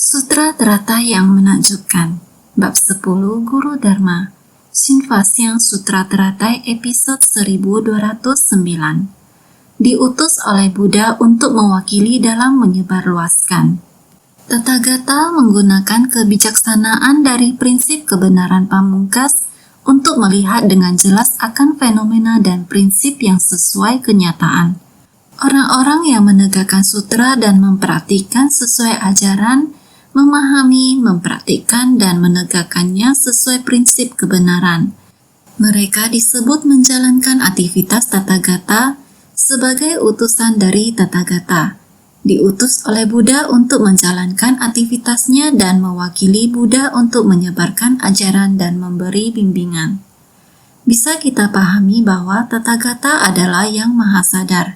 Sutra Teratai yang Menakjubkan Bab 10 Guru Dharma Shinfasyang Sutra Teratai episode 1209 Diutus oleh Buddha untuk mewakili dalam menyebarluaskan. Tathagata menggunakan kebijaksanaan dari prinsip kebenaran pamungkas untuk melihat dengan jelas akan fenomena dan prinsip yang sesuai kenyataan. Orang-orang yang menegakkan sutra dan mempraktikkan sesuai ajaran memahami, mempraktikkan, dan menegakkannya sesuai prinsip kebenaran. Mereka disebut menjalankan aktivitas Tathagata sebagai utusan dari Tathagata, diutus oleh Buddha untuk menjalankan aktivitasnya dan mewakili Buddha untuk menyebarkan ajaran dan memberi bimbingan. Bisa kita pahami bahwa Tathagata adalah yang Maha Sadar.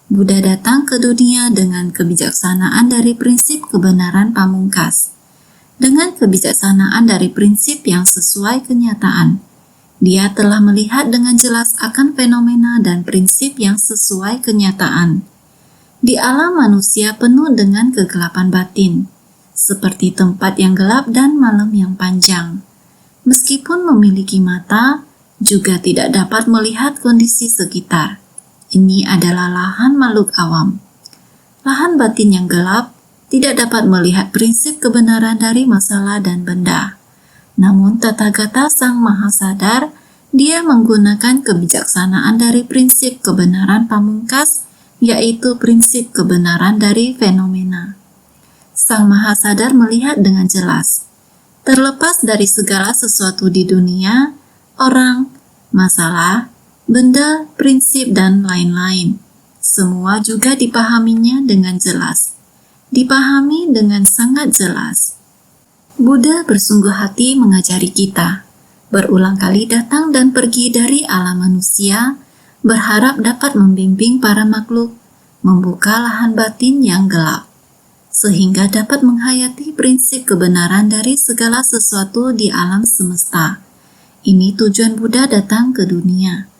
Buddha datang ke dunia dengan kebijaksanaan dari prinsip kebenaran pamungkas. Dengan kebijaksanaan dari prinsip yang sesuai kenyataan, dia telah melihat dengan jelas akan fenomena dan prinsip yang sesuai kenyataan. Di alam manusia penuh dengan kegelapan batin, seperti tempat yang gelap dan malam yang panjang. Meskipun memiliki mata, juga tidak dapat melihat kondisi sekitar. Ini adalah lahan makhluk awam. Lahan batin yang gelap tidak dapat melihat prinsip kebenaran dari masalah dan benda. Namun Tathagata Sang Maha Sadar, dia menggunakan kebijaksanaan dari prinsip kebenaran pamungkas, yaitu prinsip kebenaran dari fenomena. Sang Maha Sadar melihat dengan jelas. Terlepas dari segala sesuatu di dunia, orang, masalah, benda, prinsip, dan lain-lain. Semua juga dipahaminya dengan jelas. Dipahami dengan sangat jelas. Buddha bersungguh hati mengajari kita. Berulang kali datang dan pergi dari alam manusia, berharap dapat membimbing para makhluk, membuka lahan batin yang gelap, sehingga dapat menghayati prinsip kebenaran dari segala sesuatu di alam semesta. Ini tujuan Buddha datang ke dunia.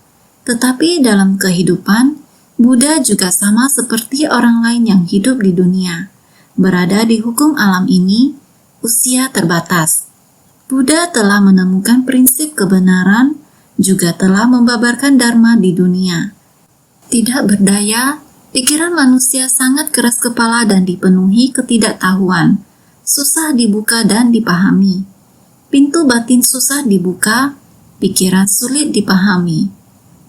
Tetapi dalam kehidupan, Buddha juga sama seperti orang lain yang hidup di dunia. Berada di hukum alam ini, usia terbatas. Buddha telah menemukan prinsip kebenaran, juga telah membabarkan dharma di dunia. Tidak berdaya, pikiran manusia sangat keras kepala dan dipenuhi ketidaktahuan. Susah dibuka dan dipahami. Pintu batin susah dibuka, pikiran sulit dipahami.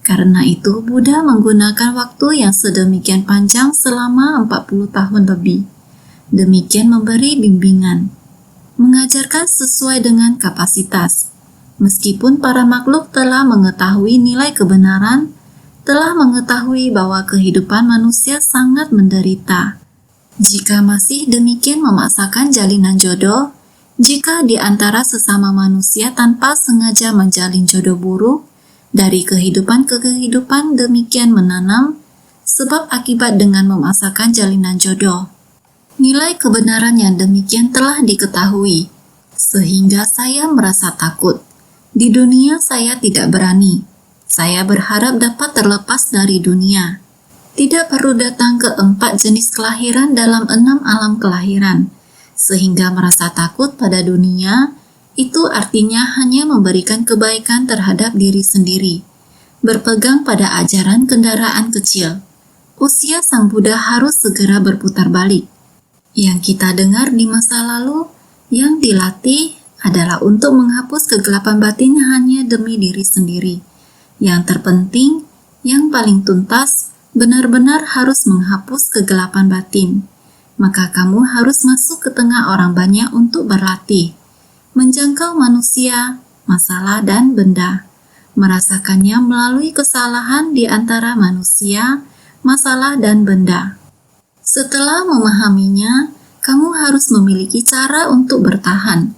Karena itu, Buddha menggunakan waktu yang sedemikian panjang selama 40 tahun lebih. Demikian memberi bimbingan, mengajarkan sesuai dengan kapasitas. Meskipun para makhluk telah mengetahui nilai kebenaran, telah mengetahui bahwa kehidupan manusia sangat menderita. Jika masih demikian memaksakan jalinan jodoh, jika di antara sesama manusia tanpa sengaja menjalin jodoh buruk, dari kehidupan ke kehidupan demikian menanam, sebab akibat dengan memaksakan jalinan jodoh. Nilai kebenaran yang demikian telah diketahui, sehingga saya merasa takut. Di dunia saya tidak berani. Saya berharap dapat terlepas dari dunia. Tidak perlu datang ke 4 jenis kelahiran dalam 6 alam kelahiran, sehingga merasa takut pada dunia. Itu artinya hanya memberikan kebaikan terhadap diri sendiri. Berpegang pada ajaran kendaraan kecil. Usia Sang Buddha harus segera berputar balik. Yang kita dengar di masa lalu, yang dilatih adalah untuk menghapus kegelapan batin hanya demi diri sendiri. Yang terpenting, yang paling tuntas, benar-benar harus menghapus kegelapan batin. Maka kamu harus masuk ke tengah orang banyak untuk berlatih. Menjangkau manusia, masalah, dan benda, merasakannya melalui kesalahan di antara manusia, masalah, dan benda. Setelah memahaminya, kamu harus memiliki cara untuk bertahan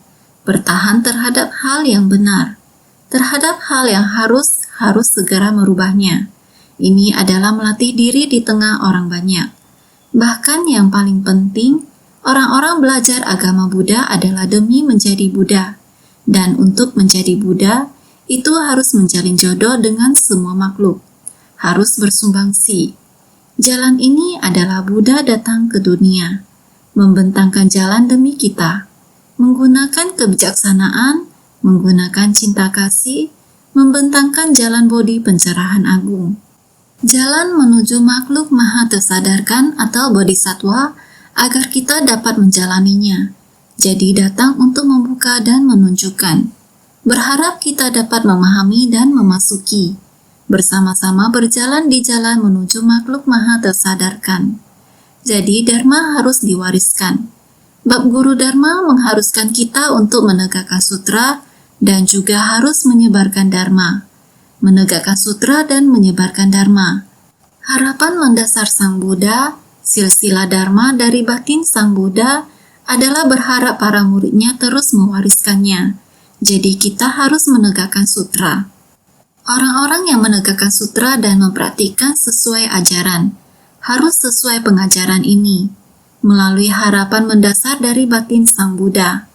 terhadap hal yang benar, terhadap hal yang harus segera merubahnya. Ini adalah melatih diri di tengah orang banyak. Bahkan yang paling penting, orang-orang belajar agama Buddha adalah demi menjadi Buddha. Dan untuk menjadi Buddha, itu harus menjalin jodoh dengan semua makhluk. Harus bersumbangsi. Jalan ini adalah Buddha datang ke dunia. membentangkan jalan demi kita, menggunakan kebijaksanaan, menggunakan cinta kasih, membentangkan jalan bodi pencerahan agung. Jalan menuju makhluk maha tersadarkan atau bodhisatwa agar kita dapat menjalaninya. Jadi datang untuk membuka dan menunjukkan. Berharap kita dapat memahami dan memasuki. Bersama-sama berjalan di jalan menuju makhluk maha tersadarkan. Jadi Dharma harus diwariskan. Bab Guru Dharma mengharuskan kita untuk menegakkan sutra dan juga harus menyebarkan Dharma. Menegakkan sutra dan menyebarkan Dharma. Harapan mendasar Sang Buddha, silsilah Dharma dari batin Sang Buddha adalah berharap para muridnya terus mewariskannya. Jadi kita harus menegakkan sutra. Orang-orang yang menegakkan sutra dan mempraktikkan sesuai ajaran, harus sesuai pengajaran ini, melalui harapan mendasar dari batin Sang Buddha.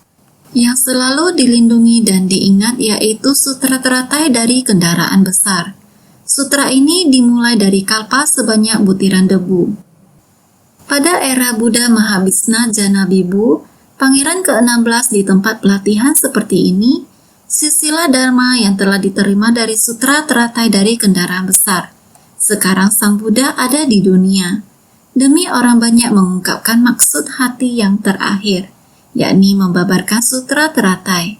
Yang selalu dilindungi dan diingat yaitu sutra teratai dari kendaraan besar. Sutra ini dimulai dari kalpa sebanyak butiran debu. Pada era Buddha Mahabhisna Janabibu, pangeran ke-16 di tempat pelatihan seperti ini, silsilah Dharma yang telah diterima dari sutra teratai dari kendaraan besar. Sekarang Sang Buddha ada di dunia, demi orang banyak mengungkapkan maksud hati yang terakhir, yakni membabarkan sutra teratai.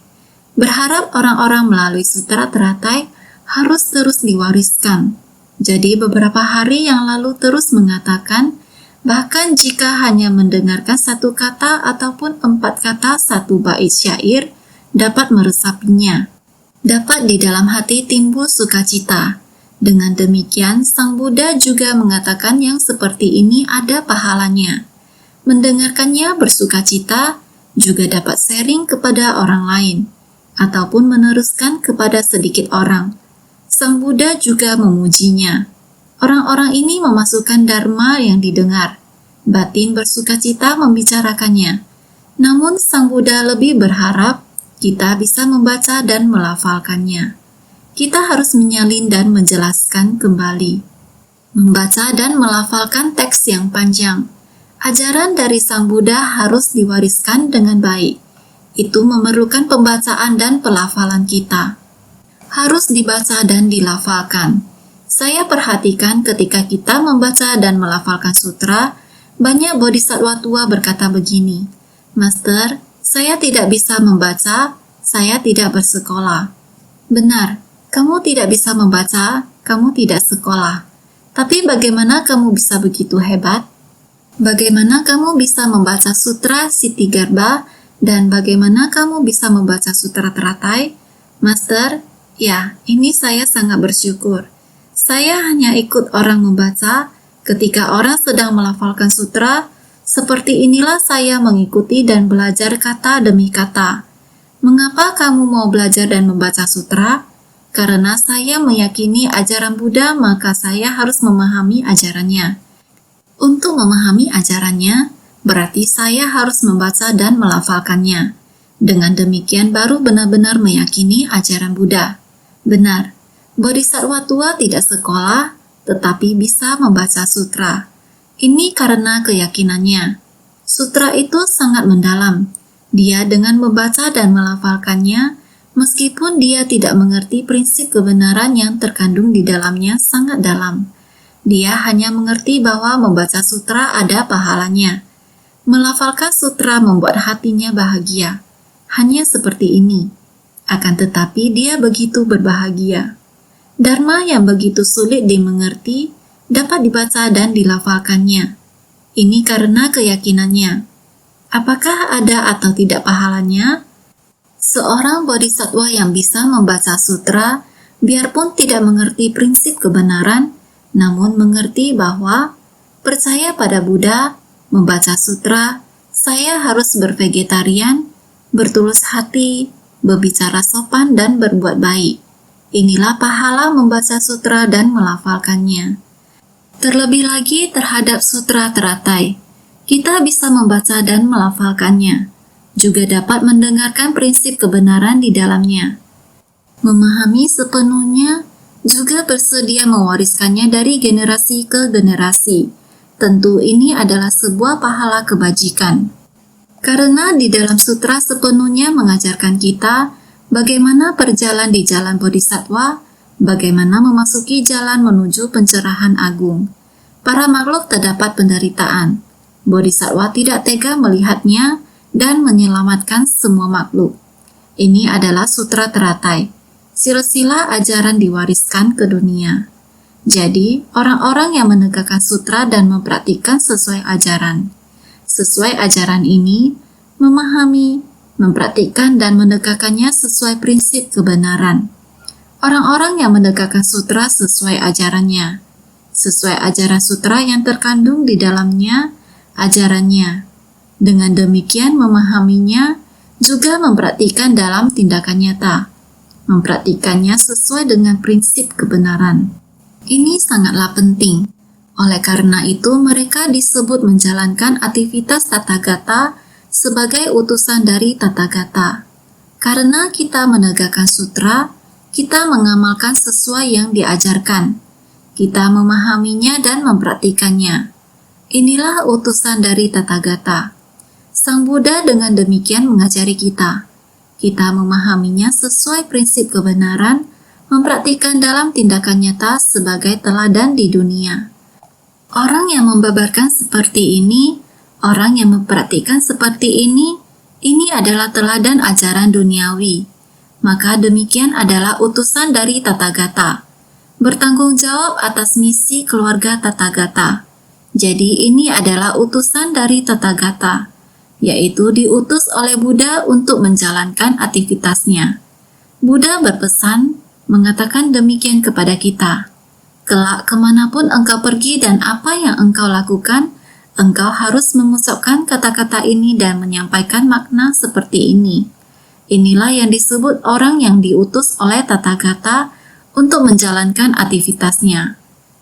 Berharap orang-orang melalui sutra teratai harus terus diwariskan. Jadi beberapa hari yang lalu terus mengatakan, bahkan jika hanya mendengarkan satu kata ataupun 4 kata satu bait syair, dapat meresapinya. Dapat di dalam hati timbul sukacita. Dengan demikian, Sang Buddha juga mengatakan yang seperti ini ada pahalanya. Mendengarkannya bersukacita, juga dapat sharing kepada orang lain, ataupun meneruskan kepada sedikit orang. Sang Buddha juga memujinya. Orang-orang ini memasukkan Dharma yang didengar. Batin bersukacita membicarakannya. Namun Sang Buddha lebih berharap kita bisa membaca dan melafalkannya. Kita harus menyalin dan menjelaskan kembali. Membaca dan melafalkan teks yang panjang. Ajaran dari Sang Buddha harus diwariskan dengan baik. Itu memerlukan pembacaan dan pelafalan kita. Harus dibaca dan dilafalkan. Saya perhatikan ketika kita membaca dan melafalkan sutra, banyak bodhisatwa tua berkata begini, "Master, saya tidak bisa membaca, saya tidak bersekolah." Benar, kamu tidak bisa membaca, kamu tidak sekolah. Tapi bagaimana kamu bisa begitu hebat? Bagaimana kamu bisa membaca sutra Sitigarbha dan bagaimana kamu bisa membaca sutra teratai? Master, ya, ini saya sangat bersyukur. Saya hanya ikut orang membaca ketika orang sedang melafalkan sutra. Seperti inilah saya mengikuti dan belajar kata demi kata. Mengapa kamu mau belajar dan membaca sutra? Karena saya meyakini ajaran Buddha, maka saya harus memahami ajarannya. Untuk memahami ajarannya, berarti saya harus membaca dan melafalkannya. Dengan demikian baru benar-benar meyakini ajaran Buddha. Benar, bodhisatwa tua tidak sekolah, tetapi bisa membaca sutra. Ini karena keyakinannya. Sutra itu sangat mendalam. Dia dengan membaca dan melafalkannya, meskipun dia tidak mengerti prinsip kebenaran yang terkandung di dalamnya sangat dalam. Dia hanya mengerti bahwa membaca sutra ada pahalanya. Melafalkan sutra membuat hatinya bahagia. Hanya seperti ini. Akan tetapi dia begitu berbahagia. Dharma yang begitu sulit dimengerti dapat dibaca dan dilafalkannya. Ini karena keyakinannya. Apakah ada atau tidak pahalanya? Seorang bodhisatwa yang bisa membaca sutra, biarpun tidak mengerti prinsip kebenaran, namun mengerti bahwa percaya pada Buddha, membaca sutra, saya harus bervegetarian, bertulus hati, berbicara sopan dan berbuat baik. Inilah pahala membaca sutra dan melafalkannya. Terlebih lagi terhadap sutra teratai, kita bisa membaca dan melafalkannya, juga dapat mendengarkan prinsip kebenaran di dalamnya. Memahami sepenuhnya, juga bersedia mewariskannya dari generasi ke generasi. Tentu ini adalah sebuah pahala kebajikan. Karena di dalam sutra sepenuhnya mengajarkan kita bagaimana berjalan di jalan bodhisattva, bagaimana memasuki jalan menuju pencerahan agung. Para makhluk terdapat penderitaan. Bodhisattva tidak tega melihatnya dan menyelamatkan semua makhluk. Ini adalah sutra teratai. Silsilah ajaran diwariskan ke dunia. Jadi, orang-orang yang menegakkan sutra dan mempraktikkan sesuai ajaran. Sesuai ajaran ini, memahami, mempraktikkan dan menegakkannya sesuai prinsip kebenaran. Orang-orang yang menegakkan sutra sesuai ajarannya. Sesuai ajaran sutra yang terkandung di dalamnya, ajarannya. Dengan demikian memahaminya, juga mempraktikkan dalam tindakan nyata. Mempraktikkannya sesuai dengan prinsip kebenaran. Ini sangatlah penting. Oleh karena itu, mereka disebut menjalankan aktivitas Tathagata sebagai utusan dari Tathagata. Karena kita menegakkan sutra, kita mengamalkan sesuai yang diajarkan. Kita memahaminya dan mempraktikannya. Inilah utusan dari Tathagata. Sang Buddha dengan demikian mengajari kita. Kita memahaminya sesuai prinsip kebenaran, mempraktikkan dalam tindakan nyata sebagai teladan di dunia. Orang yang membabarkan seperti ini, orang yang mempraktikkan seperti ini adalah teladan ajaran duniawi. Maka demikian adalah utusan dari Tathagata. Bertanggung jawab atas misi keluarga Tathagata. Jadi ini adalah utusan dari Tathagata, yaitu diutus oleh Buddha untuk menjalankan aktivitasnya. Buddha berpesan, mengatakan demikian kepada kita. Kelak kemanapun engkau pergi dan apa yang engkau lakukan, engkau harus mengucapkan kata-kata ini dan menyampaikan makna seperti ini. Inilah yang disebut orang yang diutus oleh Tathagata untuk menjalankan aktivitasnya.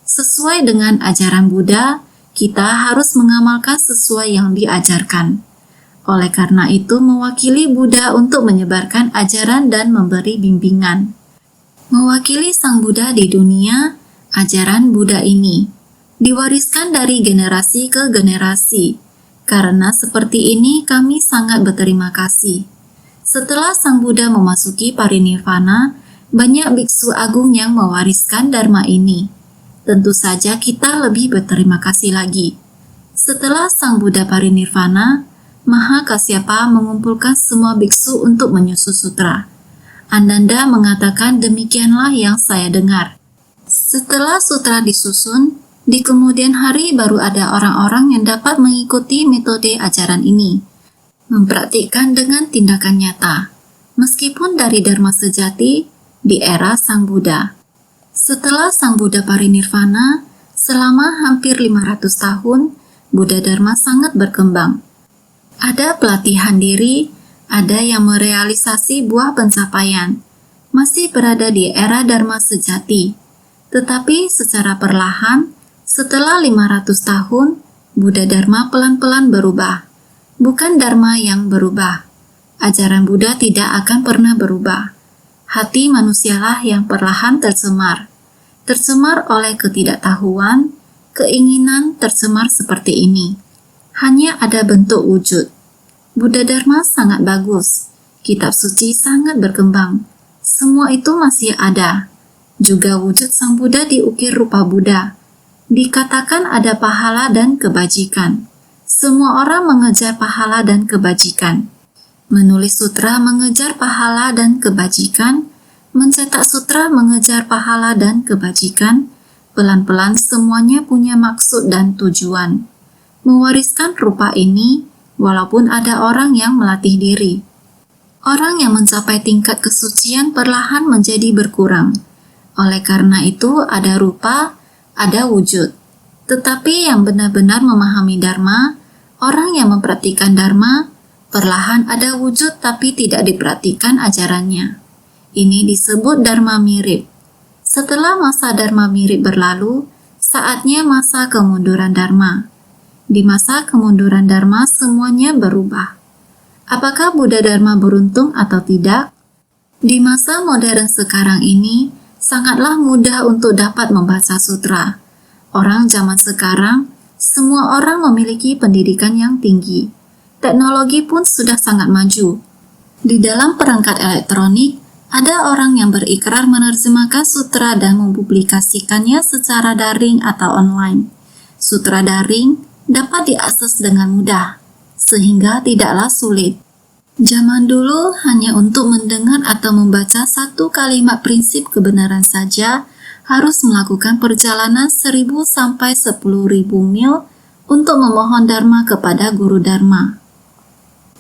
Sesuai dengan ajaran Buddha, kita harus mengamalkan sesuai yang diajarkan. Oleh karena itu, mewakili Buddha untuk menyebarkan ajaran dan memberi bimbingan. Mewakili Sang Buddha di dunia, ajaran Buddha ini diwariskan dari generasi ke generasi. Karena seperti ini kami sangat berterima kasih. Setelah Sang Buddha memasuki parinirvana, banyak biksu agung yang mewariskan dharma ini. Tentu saja kita lebih berterima kasih lagi. Setelah Sang Buddha parinirvana, Maha Kasyapa mengumpulkan semua biksu untuk menyusun sutra. Ananda mengatakan demikianlah yang saya dengar. Setelah sutra disusun, di kemudian hari baru ada orang-orang yang dapat mengikuti metode ajaran ini, mempraktikkan dengan tindakan nyata, meskipun dari dharma sejati di era Sang Buddha. Setelah Sang Buddha parinirvana, selama hampir 500 tahun, Buddha Dharma sangat berkembang. Ada pelatihan diri, ada yang merealisasi buah pencapaian, masih berada di era Dharma sejati. Tetapi secara perlahan, setelah 500 tahun, Buddha Dharma pelan-pelan berubah. Bukan Dharma yang berubah. Ajaran Buddha tidak akan pernah berubah. Hati manusialah yang perlahan tercemar. Tercemar oleh ketidaktahuan, keinginan tercemar seperti ini. Hanya ada bentuk wujud. Buddha Dharma sangat bagus. Kitab suci sangat berkembang. Semua itu masih ada. Juga wujud Sang Buddha diukir rupa Buddha. Dikatakan ada pahala dan kebajikan. Semua orang mengejar pahala dan kebajikan. Menulis sutra mengejar pahala dan kebajikan. Mencetak sutra mengejar pahala dan kebajikan. Pelan-pelan semuanya punya maksud dan tujuan. Mewariskan rupa ini, walaupun ada orang yang melatih diri. Orang yang mencapai tingkat kesucian perlahan menjadi berkurang. Oleh karena itu, ada rupa, ada wujud. Tetapi yang benar-benar memahami Dharma, orang yang mempraktikkan Dharma, perlahan ada wujud tapi tidak diperhatikan ajarannya. Ini disebut Dharma mirip. Setelah masa Dharma mirip berlalu, saatnya masa kemunduran Dharma. Di masa kemunduran Dharma semuanya berubah. Apakah Buddha Dharma beruntung atau tidak? Di masa modern sekarang ini, sangatlah mudah untuk dapat membaca sutra. Orang zaman sekarang, semua orang memiliki pendidikan yang tinggi. Teknologi pun sudah sangat maju. Di dalam perangkat elektronik, ada orang yang berikrar menerjemahkan sutra dan mempublikasikannya secara daring atau online. Sutra daring dapat diakses dengan mudah, sehingga tidaklah sulit. Zaman dulu hanya untuk mendengar atau membaca satu kalimat prinsip kebenaran saja harus melakukan perjalanan 1.000 sampai 10.000 mil untuk memohon dharma kepada guru dharma.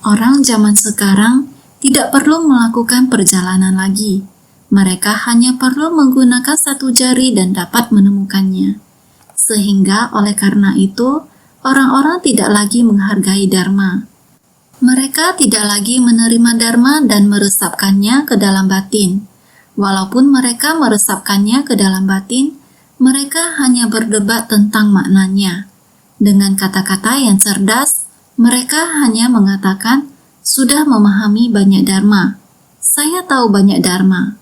Orang zaman sekarang tidak perlu melakukan perjalanan lagi. Mereka hanya perlu menggunakan satu jari dan dapat menemukannya. Sehingga oleh karena itu, orang-orang tidak lagi menghargai dharma. Mereka tidak lagi menerima dharma dan meresapkannya ke dalam batin. Walaupun mereka meresapkannya ke dalam batin, mereka hanya berdebat tentang maknanya. Dengan kata-kata yang cerdas, mereka hanya mengatakan, sudah memahami banyak dharma. Saya tahu banyak dharma.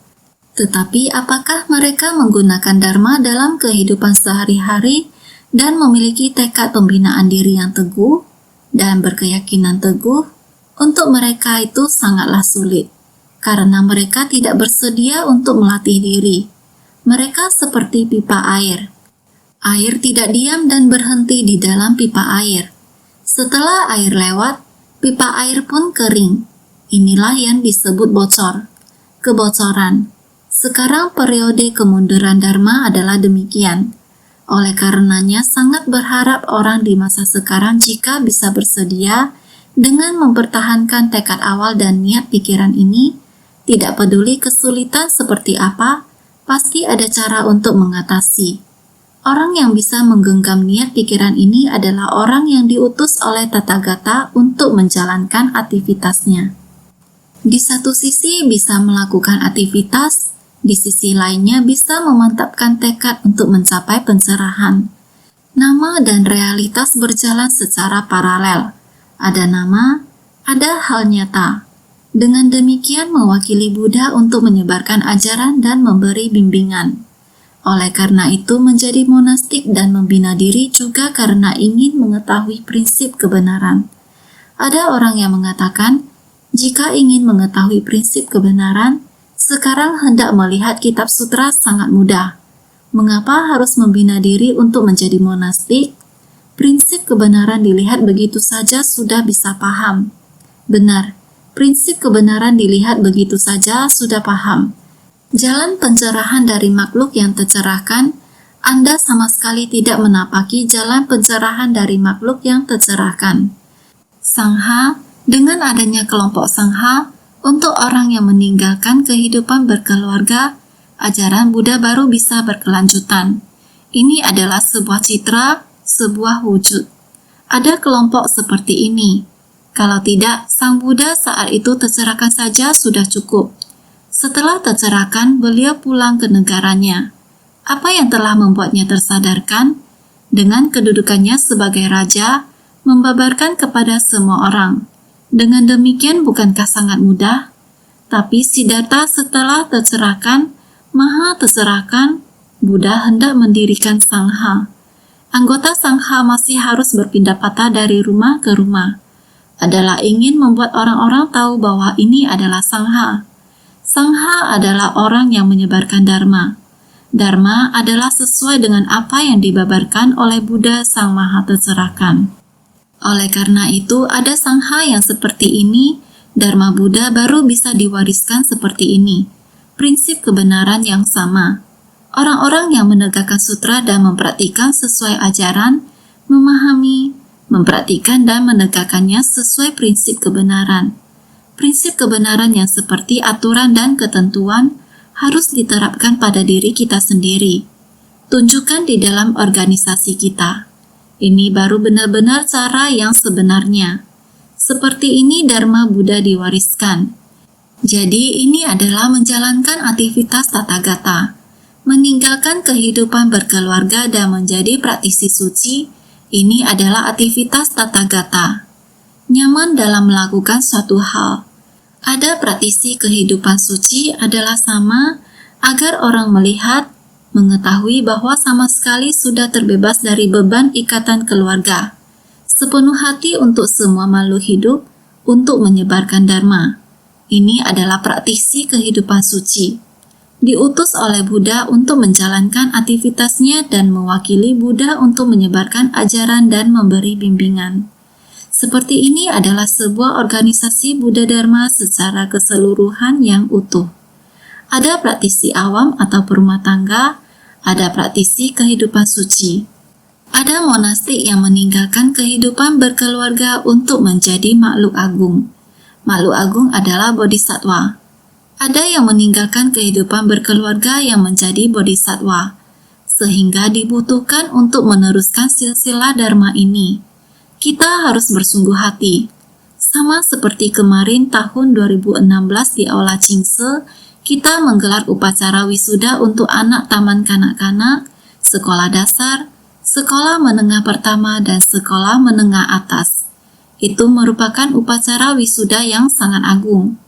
Tetapi apakah mereka menggunakan dharma dalam kehidupan sehari-hari dan memiliki tekad pembinaan diri yang teguh dan berkeyakinan teguh? Untuk mereka itu sangatlah sulit, karena mereka tidak bersedia untuk melatih diri. Mereka seperti pipa air. Air tidak diam dan berhenti di dalam pipa air. Setelah air lewat, pipa air pun kering. Inilah yang disebut bocor, kebocoran. Sekarang periode kemunduran dharma adalah demikian. Oleh karenanya sangat berharap orang di masa sekarang jika bisa bersedia dengan mempertahankan tekad awal dan niat pikiran ini, tidak peduli kesulitan seperti apa, pasti ada cara untuk mengatasi. Orang yang bisa menggenggam niat pikiran ini adalah orang yang diutus oleh Tathagata untuk menjalankan aktivitasnya. Di satu sisi bisa melakukan aktivitas, di sisi lainnya bisa memantapkan tekad untuk mencapai pencerahan. Nama dan realitas berjalan secara paralel. Ada nama, ada hal nyata. Dengan demikian mewakili Buddha untuk menyebarkan ajaran dan memberi bimbingan. Oleh karena itu menjadi monastik dan membina diri juga karena ingin mengetahui prinsip kebenaran. Ada orang yang mengatakan, jika ingin mengetahui prinsip kebenaran, sekarang hendak melihat kitab sutra sangat mudah. Mengapa harus membina diri untuk menjadi monastik? Prinsip kebenaran dilihat begitu saja sudah bisa paham. Benar, prinsip kebenaran dilihat begitu saja sudah paham. Jalan pencerahan dari makhluk yang tercerahkan, Anda sama sekali tidak menapaki jalan pencerahan dari makhluk yang tercerahkan. Sangha, dengan adanya kelompok Sangha, untuk orang yang meninggalkan kehidupan berkeluarga, ajaran Buddha baru bisa berkelanjutan. Ini adalah sebuah citra, sebuah wujud. Ada kelompok seperti ini. Kalau tidak, Sang Buddha saat itu tercerahkan saja sudah cukup. Setelah tercerahkan, beliau pulang ke negaranya. Apa yang telah membuatnya tersadarkan? Dengan kedudukannya sebagai raja, membabarkan kepada semua orang. Dengan demikian bukankah sangat mudah? Tapi Siddhartha setelah tercerahkan, maha tercerahkan, Buddha hendak mendirikan Sangha. Anggota Sangha masih harus berpindah patah dari rumah ke rumah. Adalah ingin membuat orang-orang tahu bahwa ini adalah Sangha. Sangha adalah orang yang menyebarkan Dharma. Dharma adalah sesuai dengan apa yang dibabarkan oleh Buddha Sang Maha Tercerahkan. Oleh karena itu, ada Sangha yang seperti ini, Dharma Buddha baru bisa diwariskan seperti ini. Prinsip kebenaran yang sama. Orang-orang yang menegakkan sutra dan mempraktikkan sesuai ajaran, memahami, mempraktikkan dan menegakkannya sesuai prinsip kebenaran. Prinsip kebenaran yang seperti aturan dan ketentuan harus diterapkan pada diri kita sendiri. Tunjukkan di dalam organisasi kita. Ini baru benar-benar cara yang sebenarnya. Seperti ini Dharma Buddha diwariskan. Jadi ini adalah menjalankan aktivitas Tathagata. Meninggalkan kehidupan berkeluarga dan menjadi praktisi suci, ini adalah aktivitas Tathagata. Nyaman dalam melakukan suatu hal. Ada praktisi kehidupan suci adalah sama agar orang melihat, mengetahui bahwa sama sekali sudah terbebas dari beban ikatan keluarga. sepenuh hati untuk semua makhluk hidup untuk menyebarkan Dharma. Ini adalah praktisi kehidupan suci. Diutus oleh Buddha untuk menjalankan aktivitasnya dan mewakili Buddha untuk menyebarkan ajaran dan memberi bimbingan. Seperti ini adalah sebuah organisasi Buddha Dharma secara keseluruhan yang utuh. Ada praktisi awam atau perumah tangga, ada praktisi kehidupan suci. Ada monastik yang meninggalkan kehidupan berkeluarga untuk menjadi makhluk agung. Makhluk agung adalah bodhisattva. Ada yang meninggalkan kehidupan berkeluarga yang menjadi bodhisattva, sehingga dibutuhkan untuk meneruskan silsilah dharma ini. Kita harus bersungguh hati. Sama seperti kemarin tahun 2016 di Aula Chingse, kita menggelar upacara wisuda untuk anak taman kanak-kanak, sekolah dasar, sekolah menengah pertama, dan sekolah menengah atas. Itu merupakan upacara wisuda yang sangat agung.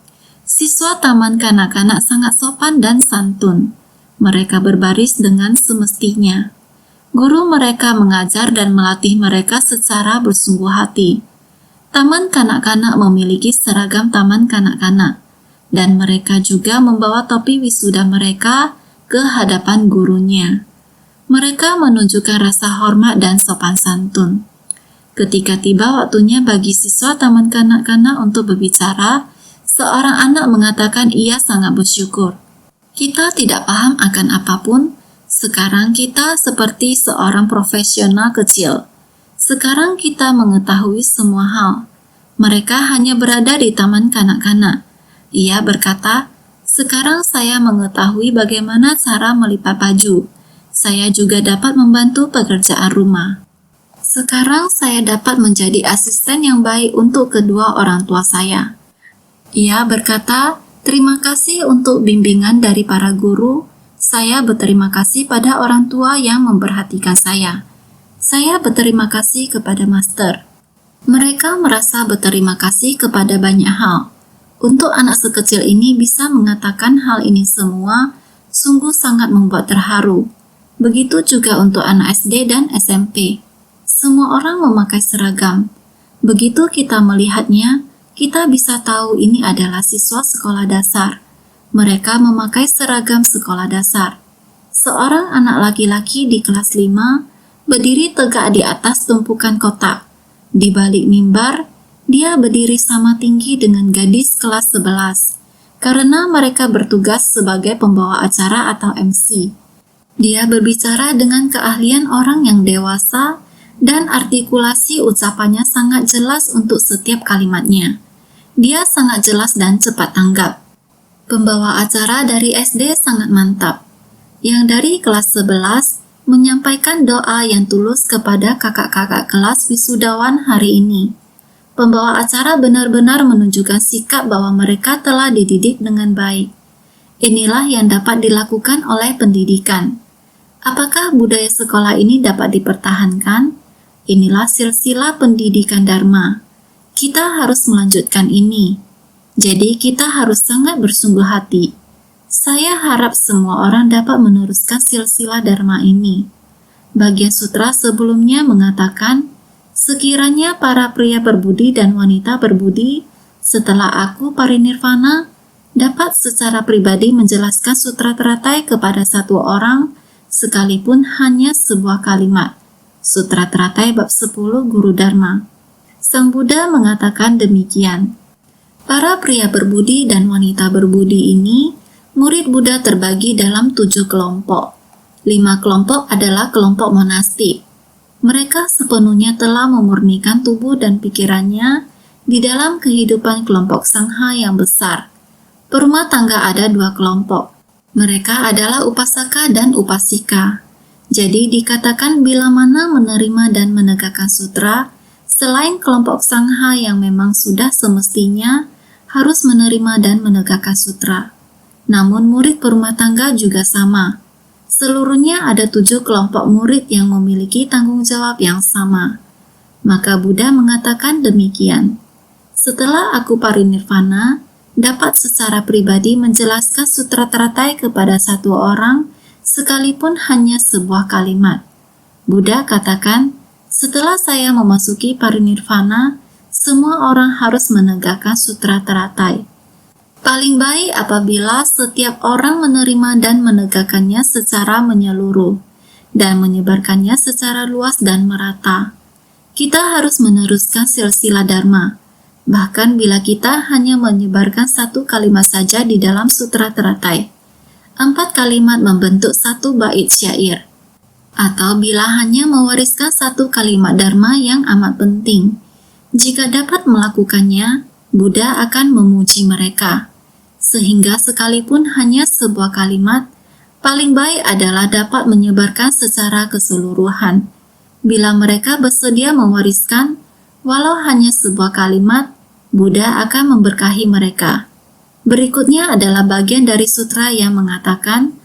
Siswa taman kanak-kanak sangat sopan dan santun. Mereka berbaris dengan semestinya. Guru mereka mengajar dan melatih mereka secara bersungguh hati. Taman kanak-kanak memiliki seragam taman kanak-kanak, dan mereka juga membawa topi wisuda mereka ke hadapan gurunya. Mereka menunjukkan rasa hormat dan sopan santun. Ketika tiba waktunya bagi siswa taman kanak-kanak untuk berbicara, seorang anak mengatakan ia sangat bersyukur. Kita tidak paham akan apapun. Sekarang kita seperti seorang profesional kecil. Sekarang kita mengetahui semua hal. Mereka hanya berada di taman kanak-kanak. Ia berkata, "Sekarang saya mengetahui bagaimana cara melipat baju. Saya juga dapat membantu pekerjaan rumah. Sekarang saya dapat menjadi asisten yang baik untuk kedua orang tua saya." Ia berkata, "Terima kasih untuk bimbingan dari para guru. Saya berterima kasih pada orang tua yang memperhatikan saya. Saya berterima kasih kepada master." Mereka merasa berterima kasih kepada banyak hal. Untuk anak sekecil ini bisa mengatakan hal ini semua sungguh sangat membuat terharu. Begitu juga untuk anak SD dan SMP. Semua orang memakai seragam. Begitu kita melihatnya, kita bisa tahu ini adalah siswa sekolah dasar. Mereka memakai seragam sekolah dasar. Seorang anak laki-laki di kelas 5 berdiri tegak di atas tumpukan kotak. Di balik mimbar, dia berdiri sama tinggi dengan gadis kelas 11, karena mereka bertugas sebagai pembawa acara atau MC. Dia berbicara dengan keahlian orang yang dewasa dan artikulasi ucapannya sangat jelas untuk setiap kalimatnya. Dia sangat jelas dan cepat tanggap. Pembawa acara dari SD sangat mantap. Yang dari kelas 11 menyampaikan doa yang tulus kepada kakak-kakak kelas wisudawan hari ini. Pembawa acara benar-benar menunjukkan sikap bahwa mereka telah dididik dengan baik. Inilah yang dapat dilakukan oleh pendidikan. Apakah budaya sekolah ini dapat dipertahankan? Inilah silsilah pendidikan Dharma. Kita harus melanjutkan ini. Jadi kita harus sangat bersungguh hati. Saya harap semua orang dapat meneruskan silsilah Dharma ini. Bagian sutra sebelumnya mengatakan, "Sekiranya para pria berbudi dan wanita berbudi, setelah aku parinirvana, dapat secara pribadi menjelaskan sutra teratai kepada satu orang, sekalipun hanya sebuah kalimat." Sutra teratai bab 10 Guru Dharma. Sang Buddha mengatakan demikian. Para pria berbudi dan wanita berbudi ini, murid Buddha terbagi dalam 7 kelompok. 5 kelompok adalah kelompok monastik. Mereka sepenuhnya telah memurnikan tubuh dan pikirannya di dalam kehidupan kelompok sangha yang besar. Perumah tangga ada 2 kelompok. Mereka adalah upasaka dan upasika. Jadi dikatakan bila mana menerima dan menegakkan sutra, selain kelompok sangha yang memang sudah semestinya harus menerima dan menegakkan sutra. Namun murid perumah tangga juga sama. Seluruhnya ada 7 kelompok murid yang memiliki tanggung jawab yang sama. Maka Buddha mengatakan demikian. Setelah aku parinirvana, dapat secara pribadi menjelaskan sutra teratai kepada satu orang, sekalipun hanya sebuah kalimat. Buddha katakan, Setelah saya memasuki parinirvana, semua orang harus menegakkan sutra teratai. Paling baik apabila setiap orang menerima dan menegakkannya secara menyeluruh dan menyebarkannya secara luas dan merata. Kita harus meneruskan silsilah dharma, bahkan bila kita hanya menyebarkan satu kalimat saja di dalam sutra teratai. 4 kalimat membentuk satu bait syair. Atau bila hanya mewariskan satu kalimat dharma yang amat penting. Jika dapat melakukannya, Buddha akan memuji mereka. Sehingga sekalipun hanya sebuah kalimat, paling baik adalah dapat menyebarkan secara keseluruhan. Bila mereka bersedia mewariskan, walau hanya sebuah kalimat, Buddha akan memberkahi mereka. Berikutnya adalah bagian dari sutra yang mengatakan,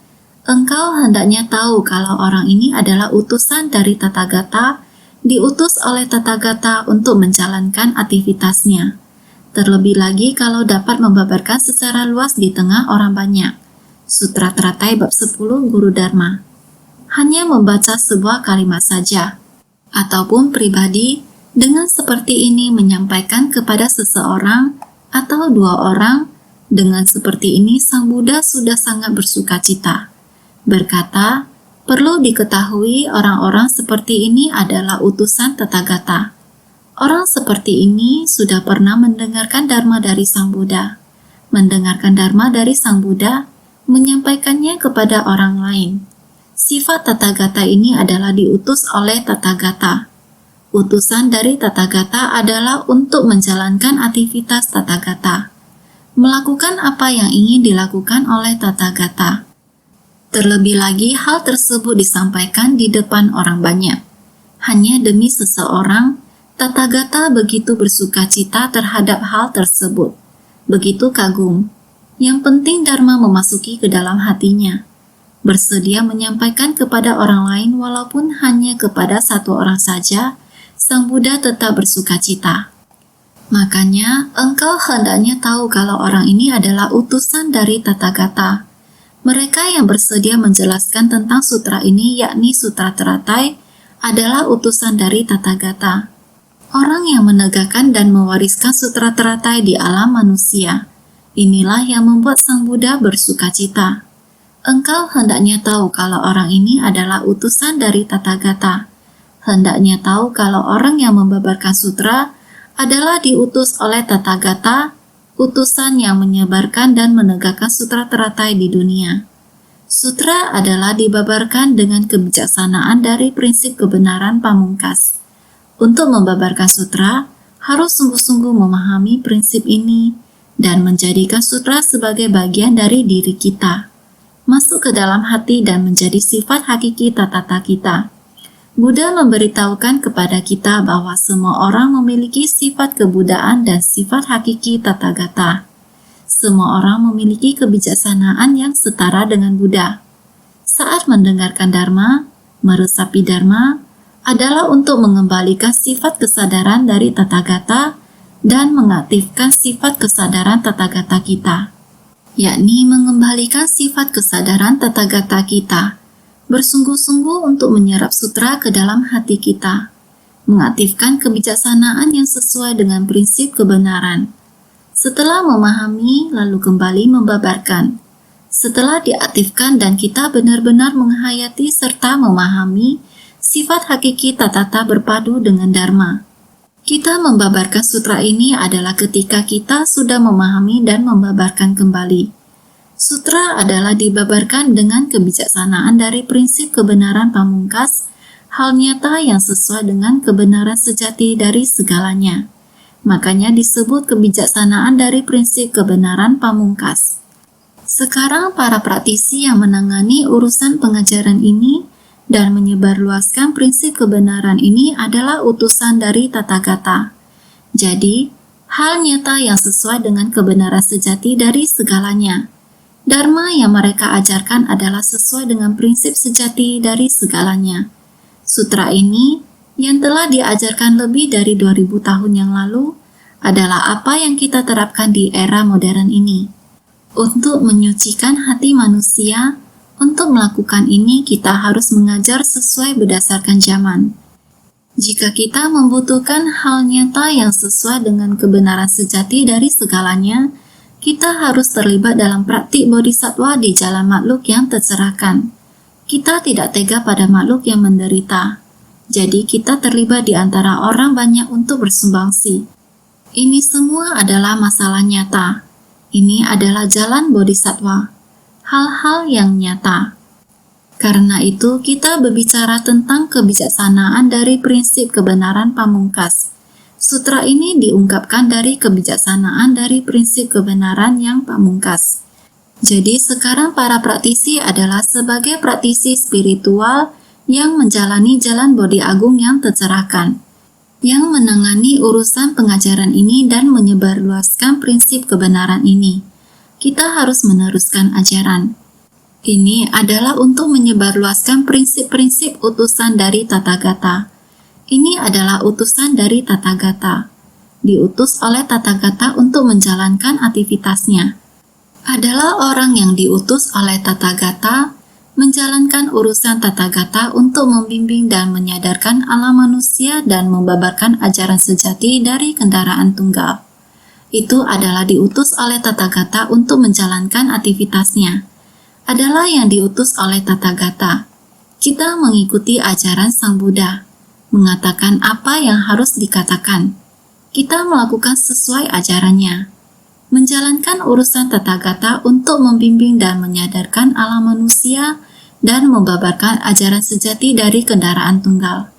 engkau hendaknya tahu kalau orang ini adalah utusan dari Tathagata, diutus oleh Tathagata untuk menjalankan aktivitasnya. Terlebih lagi kalau dapat membabarkan secara luas di tengah orang banyak. Sutra Teratai bab 10 Guru Dharma. Hanya membaca sebuah kalimat saja, ataupun pribadi dengan seperti ini menyampaikan kepada seseorang atau dua orang, dengan seperti ini Sang Buddha sudah sangat bersuka cita. Berkata, perlu diketahui orang-orang seperti ini adalah utusan Tathagata. Orang seperti ini sudah pernah mendengarkan Dharma dari Sang Buddha. Mendengarkan Dharma dari Sang Buddha, menyampaikannya kepada orang lain. Sifat Tathagata ini adalah diutus oleh Tathagata. Utusan dari Tathagata adalah untuk menjalankan aktivitas Tathagata. Melakukan apa yang ingin dilakukan oleh Tathagata. Terlebih lagi, hal tersebut disampaikan di depan orang banyak. Hanya demi seseorang, Tathagata begitu bersuka cita terhadap hal tersebut. Begitu kagum. Yang penting Dharma memasuki ke dalam hatinya. Bersedia menyampaikan kepada orang lain walaupun hanya kepada satu orang saja, Sang Buddha tetap bersuka cita. Makanya, engkau hendaknya tahu kalau orang ini adalah utusan dari Tathagata. Mereka yang bersedia menjelaskan tentang sutra ini, yakni Sutra Teratai, adalah utusan dari Tathagata. Orang yang menegakkan dan mewariskan Sutra Teratai di alam manusia. Inilah yang membuat Sang Buddha bersuka cita. Engkau hendaknya tahu kalau orang ini adalah utusan dari Tathagata. Hendaknya tahu kalau orang yang membabarkan sutra adalah diutus oleh Tathagata, utusan yang menyebarkan dan menegakkan sutra teratai di dunia. Sutra adalah dibabarkan dengan kebijaksanaan dari prinsip kebenaran pamungkas. Untuk membabarkan sutra, harus sungguh-sungguh memahami prinsip ini dan menjadikan sutra sebagai bagian dari diri kita, masuk ke dalam hati dan menjadi sifat hakiki tatata kita. Buddha memberitahukan kepada kita bahwa semua orang memiliki sifat kebudaan dan sifat hakiki Tathagata. Semua orang memiliki kebijaksanaan yang setara dengan Buddha. Saat mendengarkan Dharma, meresapi Dharma adalah untuk mengembalikan sifat kesadaran dari Tathagata dan mengaktifkan sifat kesadaran Tathagata kita, yakni mengembalikan sifat kesadaran Tathagata kita. Bersungguh-sungguh untuk menyerap sutra ke dalam hati kita, mengaktifkan kebijaksanaan yang sesuai dengan prinsip kebenaran. Setelah memahami, lalu kembali membabarkan. Setelah diaktifkan dan kita benar-benar menghayati serta memahami, sifat hakiki tatata berpadu dengan Dharma. Kita membabarkan sutra ini adalah ketika kita sudah memahami dan membabarkan kembali. Sutra adalah dibabarkan dengan kebijaksanaan dari prinsip kebenaran pamungkas, hal nyata yang sesuai dengan kebenaran sejati dari segalanya. Makanya disebut kebijaksanaan dari prinsip kebenaran pamungkas. Sekarang para praktisi yang menangani urusan pengajaran ini dan menyebarluaskan prinsip kebenaran ini adalah utusan dari Tathagata. Jadi, hal nyata yang sesuai dengan kebenaran sejati dari segalanya. Dharma yang mereka ajarkan adalah sesuai dengan prinsip sejati dari segalanya. Sutra ini, yang telah diajarkan lebih dari 2000 tahun yang lalu, adalah apa yang kita terapkan di era modern ini. Untuk menyucikan hati manusia, untuk melakukan ini kita harus mengajar sesuai berdasarkan zaman. Jika kita membutuhkan hal nyata yang sesuai dengan kebenaran sejati dari segalanya, kita harus terlibat dalam praktik bodhisattva di jalan makhluk yang tercerahkan. Kita tidak tega pada makhluk yang menderita. Jadi kita terlibat di antara orang banyak untuk bersumbangsi. Ini semua adalah masalah nyata. Ini adalah jalan bodhisattva. Hal-hal yang nyata. Karena itu, kita berbicara tentang kebijaksanaan dari prinsip kebenaran pamungkas. Sutra ini diungkapkan dari kebijaksanaan dari prinsip kebenaran yang pamungkas. Jadi, sekarang para praktisi adalah sebagai praktisi spiritual yang menjalani jalan Bodhi Agung yang tercerahkan, yang menangani urusan pengajaran ini dan menyebarluaskan prinsip kebenaran ini. Kita harus meneruskan ajaran. Ini adalah untuk menyebarluaskan prinsip-prinsip utusan dari Tathagata. Ini adalah utusan dari Tathagata. Diutus oleh Tathagata untuk menjalankan aktivitasnya. Adalah orang yang diutus oleh Tathagata menjalankan urusan Tathagata untuk membimbing dan menyadarkan alam manusia dan membabarkan ajaran sejati dari kendaraan tunggal. Itu adalah diutus oleh Tathagata untuk menjalankan aktivitasnya. Adalah yang diutus oleh Tathagata. Kita mengikuti ajaran Sang Buddha, mengatakan apa yang harus dikatakan. Kita melakukan sesuai ajarannya, menjalankan urusan Tathagata untuk membimbing dan menyadarkan alam manusia dan membabarkan ajaran sejati dari kendaraan tunggal.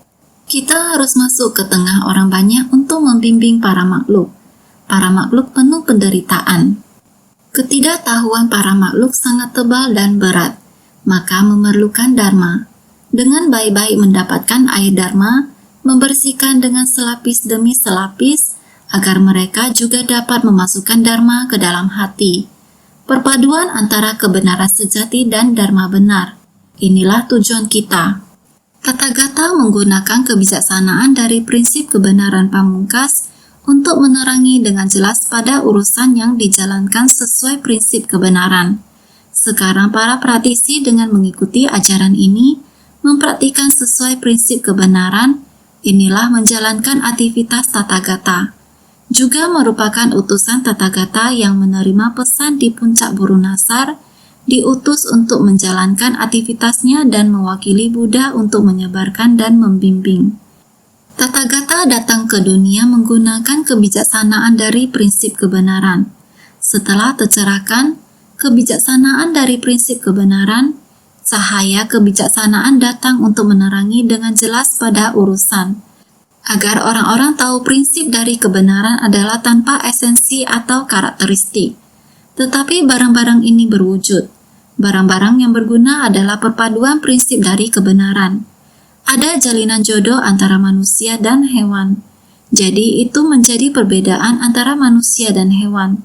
Kita harus masuk ke tengah orang banyak untuk membimbing para makhluk. Para makhluk penuh penderitaan. Ketidaktahuan para makhluk sangat tebal dan berat, maka memerlukan dharma. Dengan baik-baik mendapatkan air dharma, membersihkan dengan selapis demi selapis, agar mereka juga dapat memasukkan dharma ke dalam hati. Perpaduan antara kebenaran sejati dan dharma benar. Inilah tujuan kita. Tathagata menggunakan kebijaksanaan dari prinsip kebenaran pamungkas untuk menerangi dengan jelas pada urusan yang dijalankan sesuai prinsip kebenaran. Sekarang para praktisi dengan mengikuti ajaran ini, mempraktikkan sesuai prinsip kebenaran, inilah menjalankan aktivitas Tathagata. Juga merupakan utusan Tathagata yang menerima pesan di puncak Burunasar, diutus untuk menjalankan aktivitasnya dan mewakili Buddha untuk menyebarkan dan membimbing. Tathagata datang ke dunia menggunakan kebijaksanaan dari prinsip kebenaran. Setelah tercerahkan, kebijaksanaan dari prinsip kebenaran, cahaya kebijaksanaan datang untuk menerangi dengan jelas pada urusan, agar orang-orang tahu prinsip dari kebenaran adalah tanpa esensi atau karakteristik. Tetapi barang-barang ini berwujud. Barang-barang yang berguna adalah perpaduan prinsip dari kebenaran. Ada jalinan jodoh antara manusia dan hewan. Jadi itu menjadi perbedaan antara manusia dan hewan.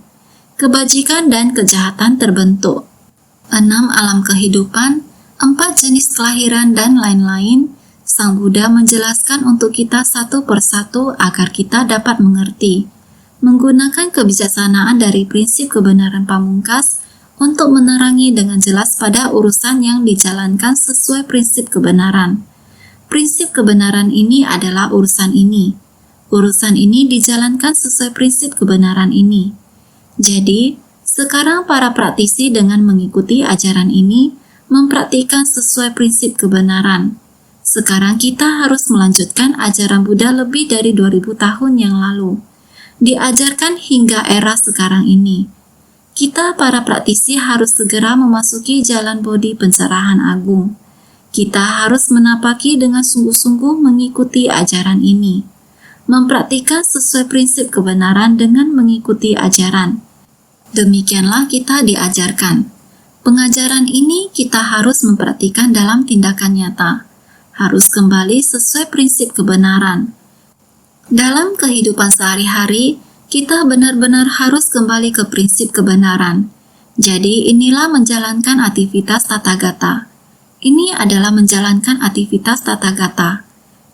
Kebajikan dan kejahatan terbentuk. 6 alam kehidupan, 4 jenis kelahiran dan lain-lain. Sang Buddha menjelaskan untuk kita satu persatu agar kita dapat mengerti. Menggunakan kebijaksanaan dari prinsip kebenaran pamungkas untuk menerangi dengan jelas pada urusan yang dijalankan sesuai prinsip kebenaran. Prinsip kebenaran ini adalah urusan ini. Urusan ini dijalankan sesuai prinsip kebenaran ini. Jadi, sekarang para praktisi dengan mengikuti ajaran ini mempraktikkan sesuai prinsip kebenaran. Sekarang kita harus melanjutkan ajaran Buddha lebih dari 2000 tahun yang lalu. Diajarkan hingga era sekarang ini. Kita para praktisi harus segera memasuki jalan Bodhi pencerahan agung. Kita harus menapaki dengan sungguh-sungguh mengikuti ajaran ini. Mempraktikkan sesuai prinsip kebenaran dengan mengikuti ajaran. Demikianlah kita diajarkan. Pengajaran ini kita harus mempraktikkan dalam tindakan nyata. Harus kembali sesuai prinsip kebenaran. Dalam kehidupan sehari-hari, kita benar-benar harus kembali ke prinsip kebenaran. Jadi inilah menjalankan aktivitas Tathagata. Ini adalah menjalankan aktivitas Tathagata.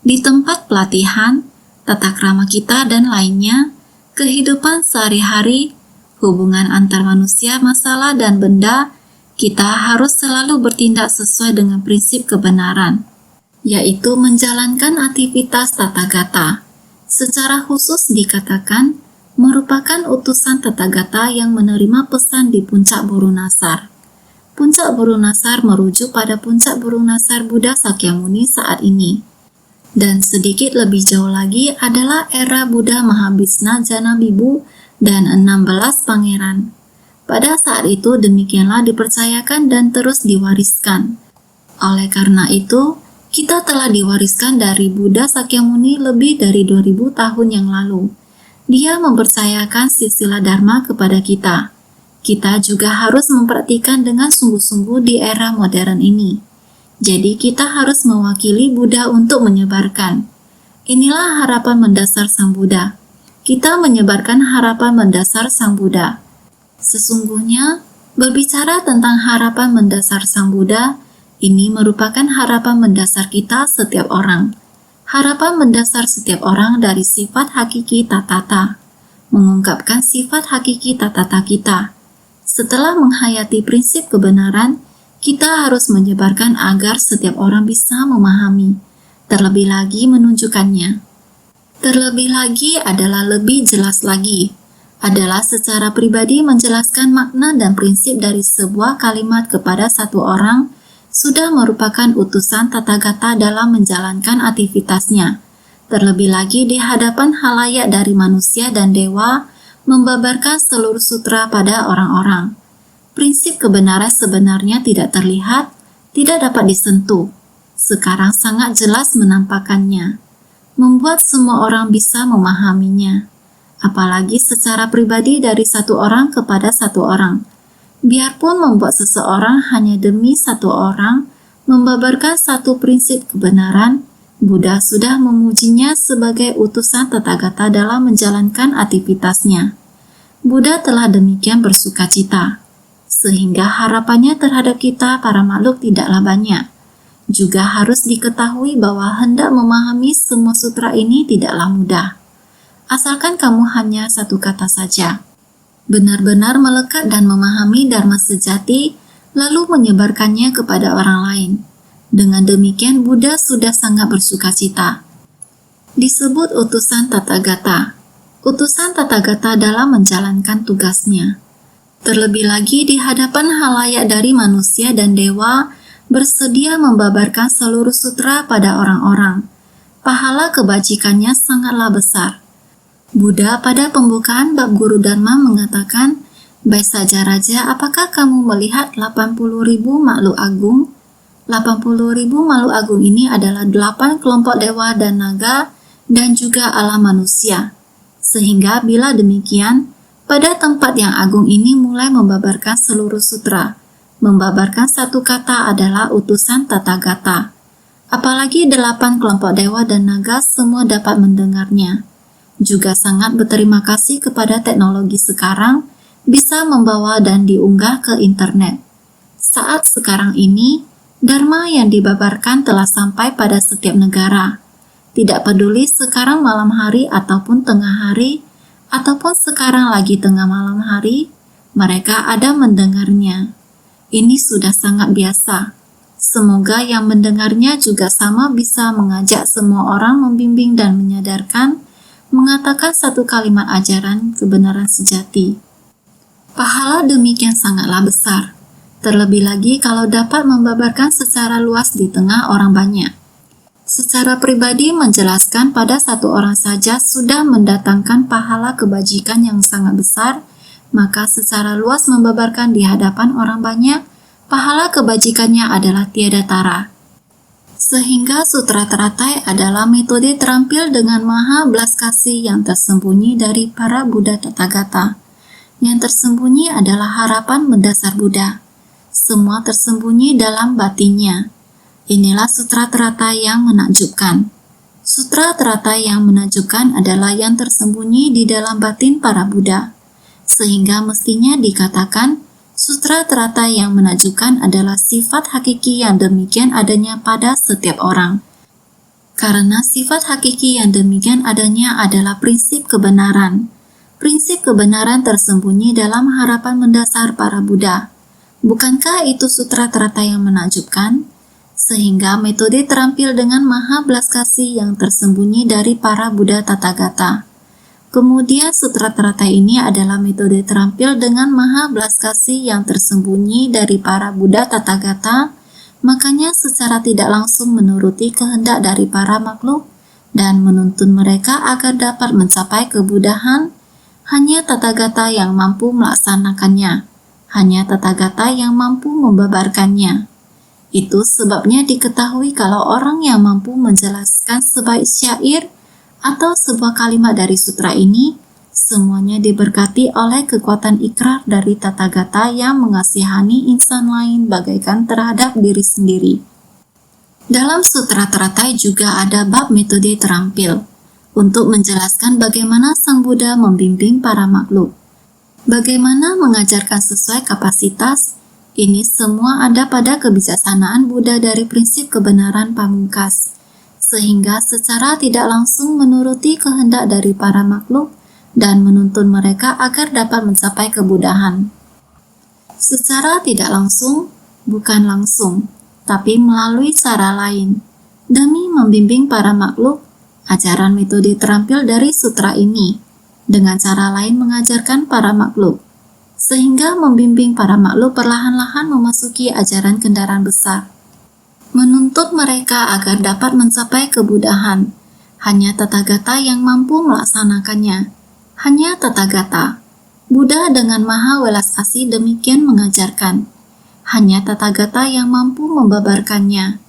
Di tempat pelatihan, tata krama kita dan lainnya, kehidupan sehari-hari, hubungan antar manusia, masalah dan benda, kita harus selalu bertindak sesuai dengan prinsip kebenaran. yaitu menjalankan aktivitas Tathagata. Secara khusus dikatakan, merupakan utusan Tathagata yang menerima pesan di puncak burung nasar. Puncak burung nasar merujuk pada puncak burung nasar Buddha Sakyamuni saat ini. Dan sedikit lebih jauh lagi adalah era Buddha Mahabhisna Janabibu dan 16 pangeran. Pada saat itu demikianlah dipercayakan dan terus diwariskan. Oleh karena itu, kita telah diwariskan dari Buddha Sakyamuni lebih dari 2000 tahun yang lalu. Dia mempercayakan silsilah Dharma kepada kita. Kita juga harus mempraktikkan dengan sungguh-sungguh di era modern ini. Jadi kita harus mewakili Buddha untuk menyebarkan. Inilah harapan mendasar Sang Buddha. Kita menyebarkan harapan mendasar Sang Buddha. Sesungguhnya, berbicara tentang harapan mendasar Sang Buddha, ini merupakan harapan mendasar kita setiap orang. Harapan mendasar setiap orang dari sifat hakiki tatata, mengungkapkan sifat hakiki tatata kita. Setelah menghayati prinsip kebenaran, kita harus menyebarkan agar setiap orang bisa memahami, terlebih lagi menunjukkannya. Terlebih lagi adalah lebih jelas lagi, adalah secara pribadi menjelaskan makna dan prinsip dari sebuah kalimat kepada satu orang sudah merupakan utusan Tathagata dalam menjalankan aktivitasnya. Terlebih lagi di hadapan halayak dari manusia dan dewa, membabarkan seluruh sutra pada orang-orang. Prinsip kebenaran sebenarnya tidak terlihat, tidak dapat disentuh. Sekarang sangat jelas menampakkannya, membuat semua orang bisa memahaminya. Apalagi secara pribadi dari satu orang kepada satu orang. Biarpun membuat seseorang hanya demi satu orang membabarkan satu prinsip kebenaran, Buddha sudah memujinya sebagai utusan Tathagata dalam menjalankan aktivitasnya. Buddha telah demikian bersukacita, sehingga harapannya terhadap kita para makhluk tidaklah banyak. Juga harus diketahui bahwa hendak memahami semua sutra ini tidaklah mudah. Asalkan kamu hanya satu kata saja, benar-benar melekat dan memahami Dharma sejati, lalu menyebarkannya kepada orang lain. Dengan demikian Buddha sudah sangat bersukacita. Disebut utusan Tathagata. Utusan Tathagata dalam menjalankan tugasnya. Terlebih lagi di hadapan halayak dari manusia dan dewa, bersedia membabarkan seluruh sutra pada orang-orang. Pahala kebajikannya sangatlah besar. Buddha pada pembukaan bab Guru Dharma mengatakan, "Baik saja Raja, apakah kamu melihat 80.000 makhluk agung? 80.000 makhluk agung ini adalah 8 kelompok dewa dan naga dan juga alam manusia. Sehingga bila demikian, pada tempat yang agung ini mulai membabarkan seluruh sutra. Membabarkan satu kata adalah utusan Tathagata. Apalagi 8 kelompok dewa dan naga semua dapat mendengarnya. Juga sangat berterima kasih kepada teknologi sekarang bisa membawa dan diunggah ke internet. Saat sekarang ini, Dharma yang dibabarkan telah sampai pada setiap negara. Tidak peduli sekarang malam hari ataupun tengah hari, ataupun sekarang lagi tengah malam hari, mereka ada mendengarnya. Ini sudah sangat biasa. Semoga yang mendengarnya juga sama bisa mengajak semua orang membimbing dan menyadarkan, mengatakan satu kalimat ajaran kebenaran sejati. Pahala demikian sangatlah besar, terlebih lagi kalau dapat membabarkan secara luas di tengah orang banyak. Secara pribadi menjelaskan pada satu orang saja sudah mendatangkan pahala kebajikan yang sangat besar, maka secara luas membabarkan di hadapan orang banyak, pahala kebajikannya adalah tiada tara. Sehingga Sutra Teratai adalah metode terampil dengan maha belas kasih yang tersembunyi dari para Buddha Tathagata. Yang tersembunyi adalah harapan mendasar Buddha. Semua tersembunyi dalam batinnya. Inilah Sutra Teratai yang menakjubkan. Sutra Teratai yang menakjubkan adalah yang tersembunyi di dalam batin para Buddha. Sehingga mestinya dikatakan, Sutra Teratai yang menakjubkan adalah sifat hakiki yang demikian adanya pada setiap orang. Karena sifat hakiki yang demikian adanya adalah prinsip kebenaran. Prinsip kebenaran tersembunyi dalam harapan mendasar para Buddha. Bukankah itu Sutra Teratai yang menakjubkan? sehingga metode terampil dengan maha belas kasih yang tersembunyi dari para Buddha Tathagata. Kemudian sutra teratai ini adalah metode terampil dengan maha belas kasih yang tersembunyi dari para Buddha Tathagata, makanya secara tidak langsung menuruti kehendak dari para makhluk dan menuntun mereka agar dapat mencapai kebudahan. Hanya Tathagata yang mampu melaksanakannya, hanya Tathagata yang mampu membabarkannya. Itu sebabnya diketahui kalau orang yang mampu menjelaskan sebaik syair atau sebuah kalimat dari sutra ini, semuanya diberkati oleh kekuatan ikrar dari Tathagata yang mengasihani insan lain bagaikan terhadap diri sendiri. Dalam sutra teratai juga ada bab metode terampil untuk menjelaskan bagaimana Sang Buddha membimbing para makhluk. Bagaimana mengajarkan sesuai kapasitas, ini semua ada pada kebijaksanaan Buddha dari prinsip kebenaran pamungkas, sehingga secara tidak langsung menuruti kehendak dari para makhluk dan menuntun mereka agar dapat mencapai kebudahan. Secara tidak langsung, bukan langsung, tapi melalui cara lain, demi membimbing para makhluk, ajaran metode terampil dari sutra ini, dengan cara lain mengajarkan para makhluk, sehingga membimbing para makhluk perlahan-lahan memasuki ajaran kendaraan besar. Menuntut mereka agar dapat mencapai kebudahan. Hanya Tathagata yang mampu melaksanakannya. Hanya Tathagata. Buddha dengan maha welas asih demikian mengajarkan. Hanya Tathagata yang mampu membabarkannya.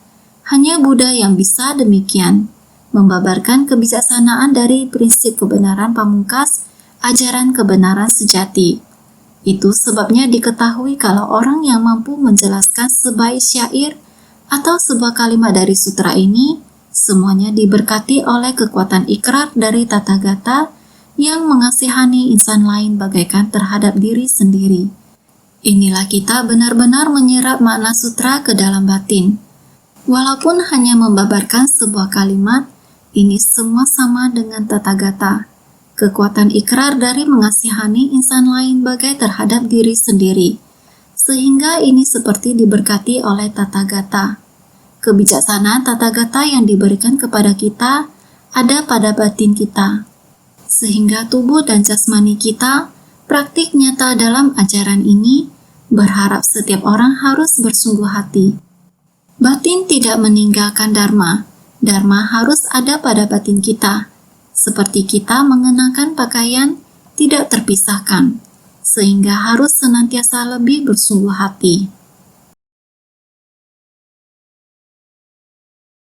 Hanya Buddha yang bisa demikian, membabarkan kebijaksanaan dari prinsip kebenaran pamungkas, ajaran kebenaran sejati. Itu sebabnya diketahui kalau orang yang mampu menjelaskan sebaik syair atau sebuah kalimat dari sutra ini, semuanya diberkati oleh kekuatan ikrar dari Tathagata yang mengasihani insan lain bagaikan terhadap diri sendiri. Inilah kita benar-benar menyerap makna sutra ke dalam batin. Walaupun hanya membabarkan sebuah kalimat, ini semua sama dengan Tathagata. Kekuatan ikrar dari mengasihani insan lain bagai terhadap diri sendiri, sehingga ini seperti diberkati oleh Tathagata. Kebijaksanaan Tathagata yang diberikan kepada kita ada pada batin kita, sehingga tubuh dan jasmani kita praktik nyata dalam ajaran ini, berharap setiap orang harus bersungguh hati. Batin tidak meninggalkan Dharma, Dharma harus ada pada batin kita, seperti kita mengenakan pakaian tidak terpisahkan, sehingga harus senantiasa lebih bersungguh hati.